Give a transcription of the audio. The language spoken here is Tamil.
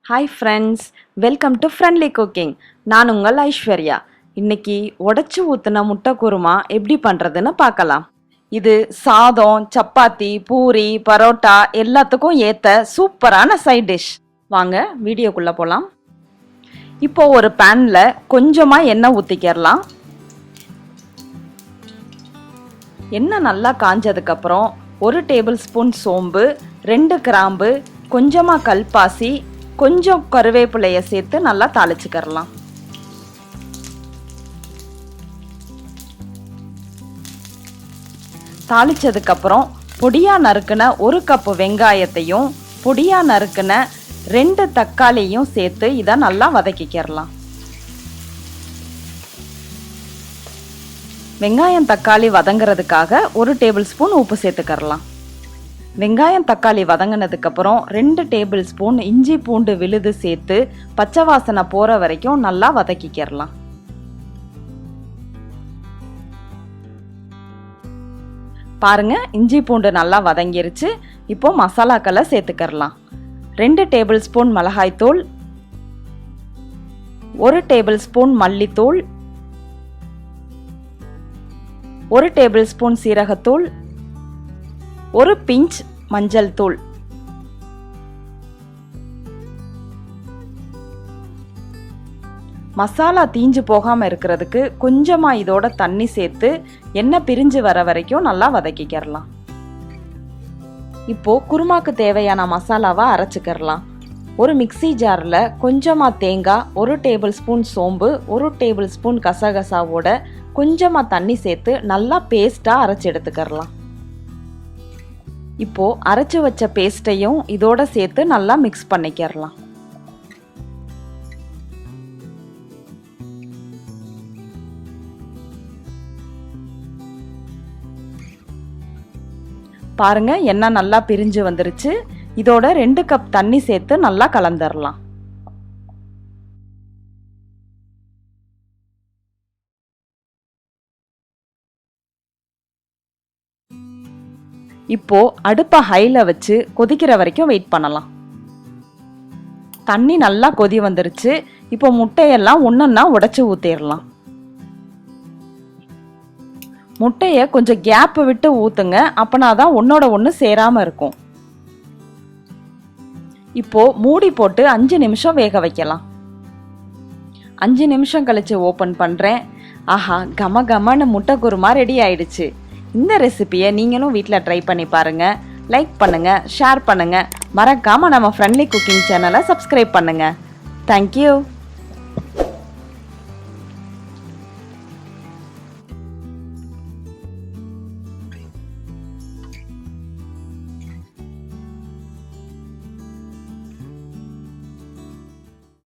Hi friends, welcome to Friendly Cooking. நான் உங்கள் ஐஸ்வர்யா. இன்னைக்கு உடைச்சு ஊத்துன முட்டை குருமா எப்படி பண்றதுன்னு பார்க்கலாம். இது சாதம், சப்பாத்தி, பூரி, பரோட்டா எல்லாத்துக்கும் ஏத்த சூப்பரான சைட் டிஷ். வாங்க வீடியோக்குள்ள போலாம். இப்போ ஒரு பேன்ல கொஞ்சமா எண்ணெய் ஊத்திக்கலாம். எண்ணெய் நல்லா காஞ்சதுக்கு அப்புறம் 1 டேபிள் ஸ்பூன் சோம்பு, 2 கிராம்பு, கொஞ்சமா கல்பாசி, கொஞ்சம் கருவேப்பிலையை சேர்த்து நல்லா தாளிச்சுக்கலாம். தாளிச்சதுக்கு அப்புறம் பொடியா நறுக்குன 1 கப் வெங்காயத்தையும் பொடியா நறுக்குன 2 தக்காளியும் சேர்த்து இதை நல்லா வதக்கிக்கலாம். வெங்காயம் தக்காளி வதங்கிறதுக்காக 1 டேபிள் ஸ்பூன் உப்பு சேர்த்துக்கலாம். வெங்காயம் தக்காளி வதங்கினதுக்கு அப்புறம் 2 டேபிள் ஸ்பூன் இஞ்சி பூண்டு விழுது சேர்த்து பச்சை வாசனை போற வரைக்கும் நல்லா வதக்கிக்கலாம். பாருங்க, இஞ்சி பூண்டு நல்லா வதங்கிருச்சு. இப்போ மசாலாக்களை சேர்த்துக்கலாம். 2 டேபிள் ஸ்பூன் மிளகாய்த்தூள், 1 டேபிள் ஸ்பூன் மல்லித்தூள், 1 டேபிள் ஸ்பூன் சீரகத்தூள், 1 பிஞ்ச் மஞ்சள் தூள். மசாலா தீஞ்சு போகாம இருக்கிறதுக்கு கொஞ்சமா இதோட தண்ணி சேர்த்து எண்ணெய் பிரிஞ்சு வர வரைக்கும் நல்லா வதக்கிக்கலாம். இப்போ குருமாக்கு தேவையான மசாலாவை அரைச்சுக்கலாம். ஒரு மிக்ஸி ஜாரில் கொஞ்சமா தேங்காய், 1 டேபிள் ஸ்பூன் சோம்பு, 1 டேபிள் ஸ்பூன் கசகசாவோட கொஞ்சமா தண்ணி சேர்த்து நல்லா பேஸ்டா அரைச்சு எடுத்துக்கலாம். இப்போ அரைச்சு வச்ச பேஸ்டையும் இதோட சேர்த்து நல்லா மிக்ஸ் பண்ணிக்கலாம். பாருங்க, எண்ணெய் நல்லா பிரிஞ்சு வந்துருச்சு. இதோட 2 கப் தண்ணி சேர்த்து நல்லா கலந்துடலாம். இப்போ அடுப்பை ஹைல வச்சு கொதிக்கிற வரைக்கும் வெயிட் பண்ணலாம். தண்ணி நல்லா கொதி வந்துருச்சு. இப்போ முட்டையெல்லாம் ஒன்னொன்னா உடைச்சு ஊத்திடலாம். முட்டைய கொஞ்சம் கேப் விட்டு ஊத்துங்க, அப்பனாதான் ஒன்னோட ஒன்று சேராம இருக்கும். இப்போ மூடி போட்டு 5 நிமிஷம் வேக வைக்கலாம். 5 நிமிஷம் கழிச்சு ஓபன் பண்றேன். ஆஹா, கம கமன்னு முட்டை குருமா ரெடி ஆயிடுச்சு. இந்த ரெசிபியை நீங்களும் வீட்டில் ட்ரை பண்ணி பாருங்க. லைக் பண்ணுங்க, ஷேர் பண்ணுங்க, மறக்காம நம்ம ஃப்ரெண்ட்லி குக்கிங் சேனலை சப்ஸ்கிரைப் பண்ணுங்க. தேங்க்யூ.